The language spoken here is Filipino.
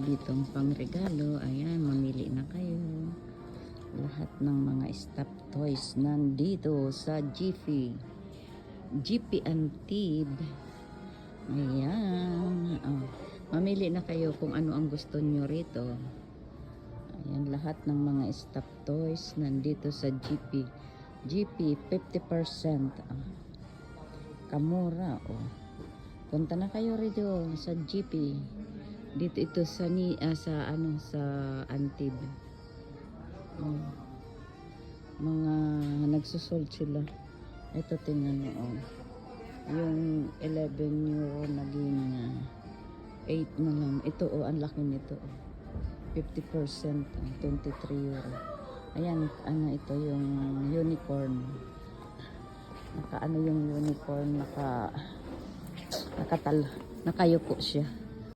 ditong pangregalo. Ayan, mamili na kayo. Lahat ng mga stuffed toys nandito sa GP Antib. Ayan. Oh, mamili na kayo kung ano ang gusto nyo rito. Ayan, lahat ng mga stuffed toys nandito sa GP 50%. Kamura. Oh. Punta na kayo rito sa GP. Dito ito sa sa Antib. Mga nagsusold sila. Ito tingnan mo. Oh. Yung 11 euro naging 8 na lang. Ito ang laki nito. 50%, 23 euro. Ayan, ito yung unicorn. Yung unicorn, nakayuko siya.